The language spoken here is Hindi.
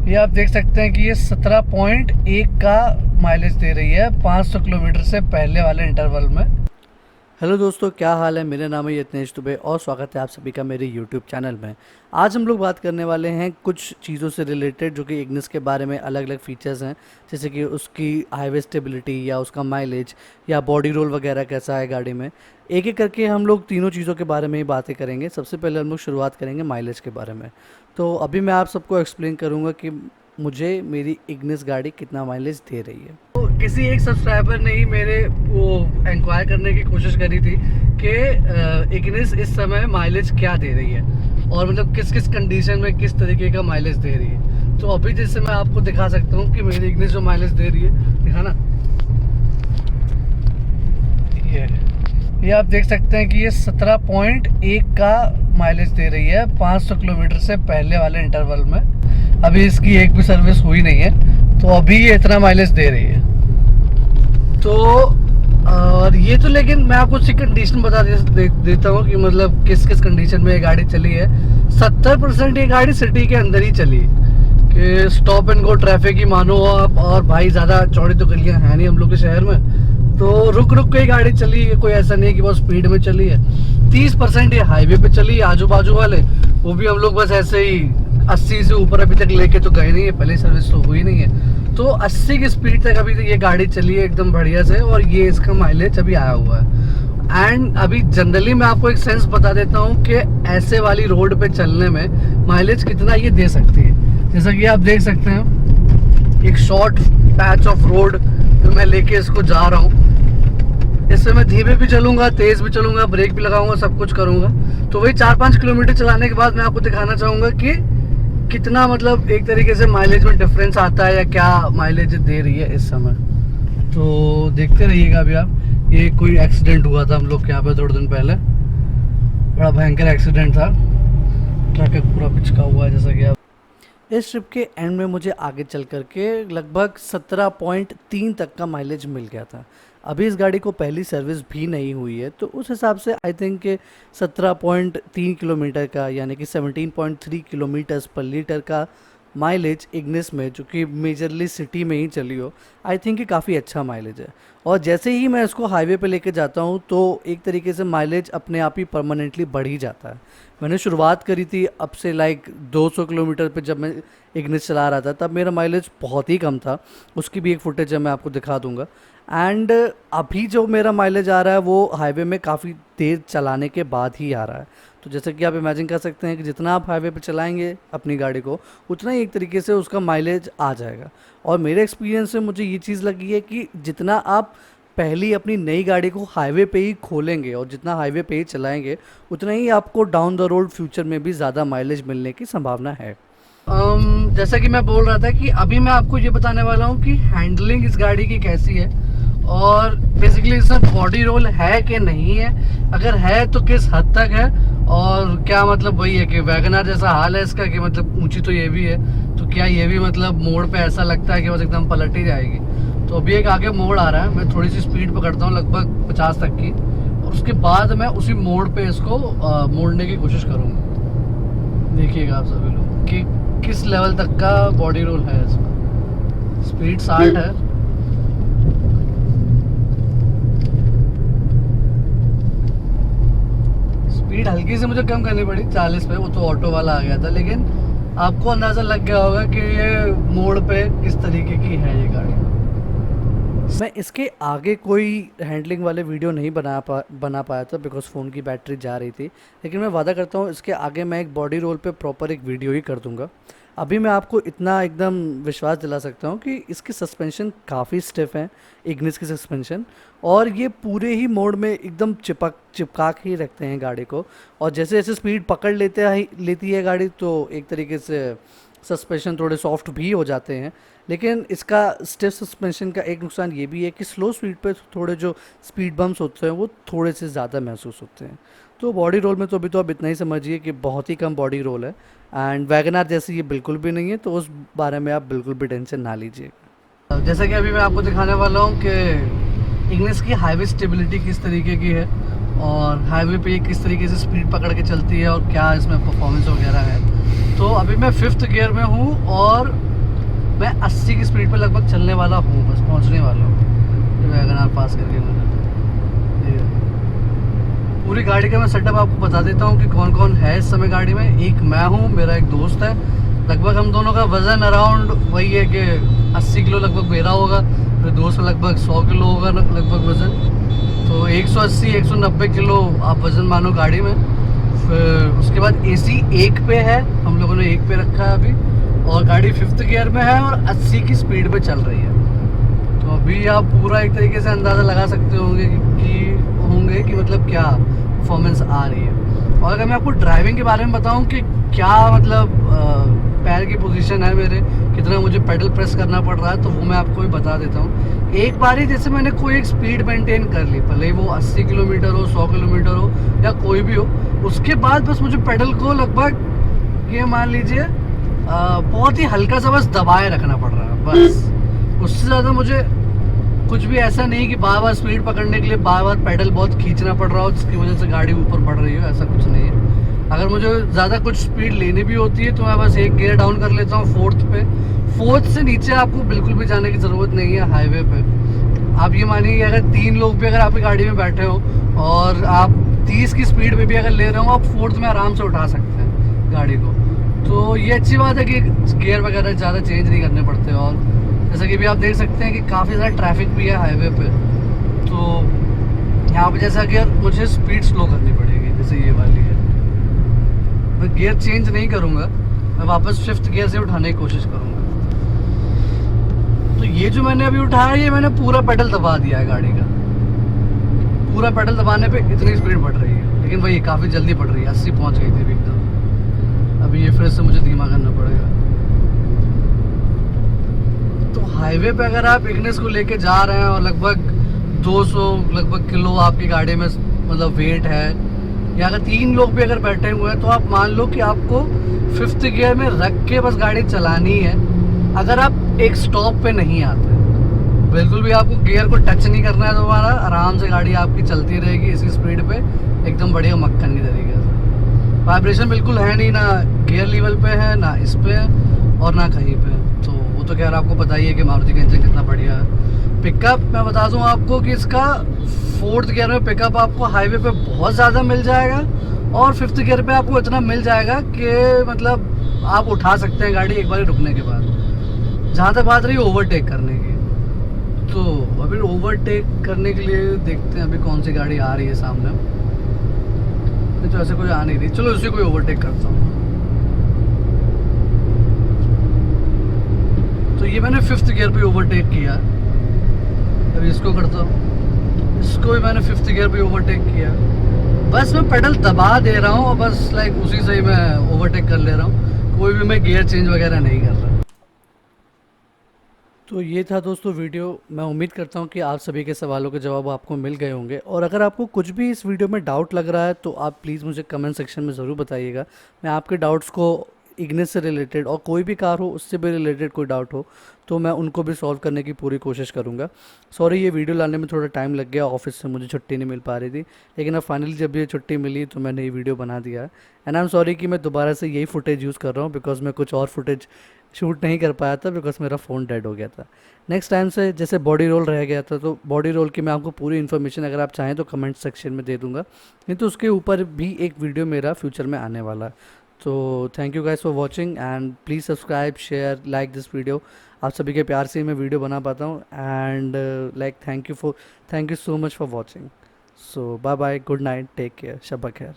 ये आप देख सकते हैं कि ये 17.1 का माइलेज दे रही है 500 किलोमीटर से पहले वाले इंटरवल में। हेलो दोस्तों, क्या हाल है। मेरा नाम है यत्नेश दुबे और स्वागत है आप सभी का मेरे यूट्यूब चैनल में। आज हम लोग बात करने वाले हैं कुछ चीज़ों से रिलेटेड जो कि इग्निस के बारे में अलग अलग फीचर्स हैं, जैसे कि उसकी हाईवे स्टेबिलिटी या उसका माइलेज या बॉडी रोल वगैरह कैसा है गाड़ी में। एक एक करके हम लोग तीनों चीज़ों के बारे में ही बातें करेंगे। सबसे पहले हम लोग शुरुआत करेंगे माइलेज के बारे में। तो अभी मैं आप सबको एक्सप्लेन करूँगा कि मुझे मेरी इग्निस गाड़ी कितना माइलेज दे रही है। तो किसी एक सब्सक्राइबर ने ही मेरे वो इंक्वायर करने की कोशिश करी थी कि इग्निस इस समय माइलेज क्या दे रही है और मतलब किस किस कंडीशन में किस तरीके का माइलेज दे रही है। तो अभी जैसे मैं आपको दिखा सकता हूँ कि मेरी इग्निस जो माइलेज दे रही है, दिखाना, ये आप देख सकते हैं कि ये 17.1 का माइलेज दे रही है 500 किलोमीटर से पहले वाले इंटरवल में। अभी इसकी एक भी सर्विस हुई नहीं है, तो अभी ये इतना माइलेज दे रही है। तो और ये तो, लेकिन मैं आपको उसकी कंडीशन बता देता हूँ कि मतलब किस किस कंडीशन में ये गाड़ी चली है। 70% ये गाड़ी सिटी के अंदर ही चली कि स्टॉप एंड गो ट्रैफिक ही मानो आप, और भाई ज़्यादा चौड़ी तो गलियाँ हैं नहीं हम लोग के शहर में, तो रुक रुक के गाड़ी चली है। कोई ऐसा नहीं कि बहुत स्पीड में चली है। 30% ये हाईवे पे चली है, आजू बाजू वाले, वो भी हम लोग बस ऐसे ही 80 से ऊपर अभी तक लेके तो गए नहीं है, पहले सर्विस तो हुई नहीं है। तो 80 की स्पीड तक अभी ये गाड़ी चली है एकदम बढ़िया से, और ये इसका माइलेज अभी आया हुआ है। एंड अभी जनरली मैं आपको एक सेंस बता देता हूँ कि ऐसे वाली रोड पे चलने में माइलेज कितना ये दे सकती है। जैसा कि आप देख सकते हैं, एक शॉर्ट पैच ऑफ रोड तो मैं लेके इसको जा रहा हूँ। इससे मैं धीमे भी चलूंगा, तेज भी चलूंगा, ब्रेक भी लगाऊंगा, सब कुछ करूंगा। तो वही 4-5 किलोमीटर चलाने के बाद मैं आपको दिखाना चाहूंगा कि कितना मतलब एक तरीके से माइलेज में डिफरेंस आता है या क्या माइलेज दे रही है इस समय। तो देखते रहिएगा अभी आप। ये कोई एक्सीडेंट हुआ था हम लोग के यहाँ पे थोड़े दिन पहले, बड़ा भयंकर एक्सीडेंट था, ट्रक पूरा पिचका हुआ है जैसा कि आप। इस ट्रिप के एंड में मुझे आगे चल करके लगभग 17.3 तक का माइलेज मिल गया था। अभी इस गाड़ी को पहली सर्विस भी नहीं हुई है, तो उस हिसाब से आई थिंक कि 17.3 किलोमीटर का यानी कि 17.3 किलोमीटर्स पर लीटर का माइलेज इग्निस में, जो कि मेजरली सिटी में ही चली हो, आई थिंक कि काफ़ी अच्छा माइलेज है। और जैसे ही मैं इसको हाईवे पे लेके जाता हूँ तो एक तरीके से माइलेज अपने आप ही परमानेंटली बढ़ ही जाता है। मैंने शुरुआत करी थी अब से लाइक 200 किलोमीटर पे, जब मैं इग्निस चला रहा था तब मेरा माइलेज बहुत ही कम था। उसकी भी एक फुटेज है, मैं आपको दिखा दूंगा। एंड अभी जो मेरा माइलेज आ रहा है वो हाईवे में काफ़ी तेज़ चलाने के बाद ही आ रहा है। तो जैसे कि आप इमेजिन कर सकते हैं कि जितना आप हाईवे पे चलाएंगे अपनी गाड़ी को, उतना ही एक तरीके से उसका माइलेज आ जाएगा। और मेरे एक्सपीरियंस से मुझे ये चीज़ लगी है कि जितना आप पहली अपनी नई गाड़ी को हाईवे पे ही खोलेंगे और जितना हाईवे पे ही चलाएंगे, उतना ही आपको डाउन द रोड फ्यूचर में भी ज़्यादा माइलेज मिलने की संभावना है। जैसा कि मैं बोल रहा था कि अभी मैं आपको ये बताने वाला हूँ कि हैंडलिंग इस गाड़ी की कैसी है और बेसिकली इसमें बॉडी रोल है कि नहीं है, अगर है तो किस हद तक है, और क्या मतलब वही है कि वैगनआर जैसा हाल है इसका कि मतलब ऊंची तो ये भी है, तो क्या ये भी मतलब मोड़ पे ऐसा लगता है कि बस एकदम पलट ही जाएगी। तो अभी एक आगे मोड़ आ रहा है, मैं थोड़ी सी स्पीड पकड़ता हूँ लगभग 50 तक की, और उसके बाद मैं उसी मोड़ पे इसको मोड़ने की कोशिश करूँगा। देखिएगा आप सभी लोग कि किस लेवल तक का बॉडी रोल है इसका। स्पीड 60 है। स्पीड हल्की से मुझे कम करनी पड़ी 40 पे, वो तो ऑटो वाला आ गया था, लेकिन आपको अंदाज़ा लग गया होगा कि ये मोड़ पे किस तरीके की है ये गाड़ी। मैं इसके आगे कोई हैंडलिंग वाले वीडियो नहीं बना पाया था बिकॉज फ़ोन की बैटरी जा रही थी, लेकिन मैं वादा करता हूँ इसके आगे मैं एक बॉडी रोल पे प्रॉपर एक वीडियो ही कर दूंगा। अभी मैं आपको इतना एकदम विश्वास दिला सकता हूँ कि इसकी सस्पेंशन काफ़ी स्टिफ है, इग्निस की सस्पेंशन, और ये पूरे ही मोड में एकदम चिपका के ही रखते हैं गाड़ी को। और जैसे जैसे स्पीड पकड़ लेती है गाड़ी, तो एक तरीके से सस्पेंशन थोड़े सॉफ्ट भी हो जाते हैं। लेकिन इसका स्टिफ सस्पेंशन का एक नुकसान ये भी है कि स्लो स्पीड पे थोड़े जो स्पीड बम्प्स होते हैं वो थोड़े से ज़्यादा महसूस होते हैं। तो बॉडी रोल में तो अभी तो आप इतना ही समझिए कि बहुत ही कम बॉडी रोल है, एंड वैगनआर जैसी ये बिल्कुल भी नहीं है, तो उस बारे में आप बिल्कुल भी टेंशन ना लीजिए। जैसा कि अभी मैं आपको दिखाने वाला हूँ कि इग्निस की हाईवे स्टेबिलिटी किस तरीके की है और हाईवे पे किस तरीके से स्पीड पकड़ के चलती है और क्या इसमें परफॉर्मेंस वगैरह है। तो अभी मैं 5th गियर में हूँ और मैं 80 की स्पीड पे लगभग चलने वाला हूँ, बस पहुँचने वाला हूँ वैगन आर पास करके। मैंने पूरी गाड़ी का मैं सेटअप आपको बता देता हूँ कि कौन कौन है इस समय गाड़ी में। एक मैं हूँ, मेरा एक दोस्त है, लगभग हम दोनों का वज़न अराउंड वही है कि 80 किलो लगभग मेरा होगा, मेरे दोस्त का लगभग 100 किलो होगा लगभग वज़न। तो 180 190 किलो आप वज़न मानो गाड़ी में। फिर उसके बाद AC 1 पे है, हम लोगों ने 1 पे रखा है अभी, और गाड़ी 5th गियर में है और 80 की स्पीड पे चल रही है। तो अभी आप पूरा एक तरीके से अंदाज़ा लगा सकते होंगे कि मतलब क्या परफॉर्मेंस आ रही है। और अगर मैं आपको ड्राइविंग के बारे में बताऊं कि क्या मतलब पैर की पोजीशन है मेरे, कितना मुझे पेडल प्रेस करना पड़ रहा है, तो वो मैं आपको भी बता देता हूँ। एक बार ही जैसे मैंने कोई एक स्पीड मेंटेन कर ली, भले ही वो 80 किलोमीटर हो, 100 किलोमीटर हो या कोई भी हो, उसके बाद बस मुझे पेडल को लगभग ये मान लीजिए बहुत ही हल्का सा बस दबाए रखना पड़ रहा है बस। उससे ज़्यादा मुझे कुछ भी ऐसा नहीं कि बार बार स्पीड पकड़ने के लिए बार बार पेडल बहुत खींचना पड़ रहा हो जिसकी वजह से गाड़ी ऊपर बढ़ रही हो, ऐसा कुछ नहीं है। अगर मुझे ज़्यादा कुछ स्पीड लेनी भी होती है तो मैं बस एक गियर डाउन कर लेता हूँ 4th पे। 4th से नीचे आपको बिल्कुल भी जाने की ज़रूरत नहीं है हाईवे पे। आप ये मानिए कि अगर 3 लोग भी अगर आपकी गाड़ी में बैठे हो और आप 30 की स्पीड पे भी अगर ले रहे हो, आप 4th में आराम से उठा सकते हैं गाड़ी को। तो ये अच्छी बात है कि गियर वगैरह ज़्यादा चेंज नहीं करने पड़ते। और जैसा कि भी आप देख सकते हैं कि काफ़ी ज़्यादा ट्रैफिक भी है हाईवे पे, तो यहाँ पे जैसा कि मुझे स्पीड स्लो करनी पड़ेगी, जैसे ये वाली है। मैं गियर चेंज नहीं करूँगा, मैं वापस 5th गियर से उठाने की कोशिश करूँगा। तो ये जो मैंने अभी उठाया, ये मैंने पूरा पेडल दबा दिया है गाड़ी का। पूरा पेडल दबाने पे इतनी स्पीड बढ़ रही है, लेकिन वही काफ़ी जल्दी बढ़ रही है, 80 पहुँच गई थी एकदम। अभी ये फिर से मुझे धीमा करना पड़ेगा। तो हाईवे पे अगर आप इग्निस को लेके जा रहे हैं और लगभग 200 लगभग किलो आपकी गाड़ी में मतलब वेट है, या अगर 3 लोग भी अगर बैठे हुए हैं, तो आप मान लो कि आपको 5th गियर में रख के बस गाड़ी चलानी है। अगर आप एक स्टॉप पे नहीं आते, बिल्कुल भी आपको गियर को टच नहीं करना है दोबारा, आराम से गाड़ी आपकी चलती रहेगी इसी स्पीड पे, एकदम बढ़िया मक्खन की तरीके से। वाइब्रेशन बिल्कुल है नहीं, ना गियर लेवल पे है, ना इस पे है और ना कहीं पे। तो वो तो खैर आपको पता ही है कि मारुति का इंजन कितना बढ़िया है। पिकअप मैं बता दूं आपको कि इसका 4th गियर में पिकअप आपको हाईवे पे बहुत ज़्यादा मिल जाएगा, और 5th गियर पे आपको इतना मिल जाएगा कि मतलब आप उठा सकते हैं गाड़ी एक बार रुकने के बाद। जहाँ तक बात रही ओवरटेक करने की, तो अभी ओवरटेक करने के लिए देखते हैं अभी कौन सी गाड़ी आ रही है सामने। नहीं तो ऐसे कोई आ नहीं रही, चलो उसी को ओवरटेक करता हूँ। तो ये मैंने 5th गियर पे ओवरटेक किया, अभी इसको करता हूँ। इसको भी मैंने 5th गियर पे ओवरटेक किया, बस मैं पेडल दबा दे रहा हूँ और बस लाइक उसी से ही मैं ओवरटेक कर ले रहा हूँ, कोई भी मैं गियर चेंज वगैरह नहीं कर रहा। तो ये था दोस्तों वीडियो। मैं उम्मीद करता हूँ कि आप सभी के सवालों के जवाब आपको मिल गए होंगे, और अगर आपको कुछ भी इस वीडियो में डाउट लग रहा है तो आप प्लीज़ मुझे कमेंट सेक्शन में ज़रूर बताइएगा। मैं आपके डाउट्स को इग्निस से रिलेटेड और कोई भी कार हो उससे भी रिलेटेड कोई डाउट हो तो मैं उनको भी सॉल्व करने की पूरी कोशिश करूँगा। सॉरी ये वीडियो लाने में थोड़ा टाइम लग गया, ऑफिस से मुझे छुट्टी नहीं मिल पा रही थी, लेकिन अब फाइनली जब ये छुट्टी मिली तो मैंने ये वीडियो बना दिया है। एंड आई एम सॉरी कि मैं दोबारा से यही फुटेज यूज़ कर रहा हूँ, बिकॉज मैं कुछ और फुटेज शूट नहीं कर पाया था बिकॉज मेरा फ़ोन डेड हो गया था। नेक्स्ट टाइम से जैसे बॉडी रोल रह गया था, तो बॉडी रोल की मैं आपको पूरी इन्फॉर्मेशन अगर आप चाहें तो कमेंट सेक्शन में दे दूंगा, नहीं तो उसके ऊपर भी एक वीडियो मेरा फ्यूचर में आने वाला है। तो thank you guys for watching and please subscribe share like this video. आप सभी के प्यार से ही मैं वीडियो बना पाता हूँ, and like thank you so much for watching. So bye bye, good night, take care, शब खैर।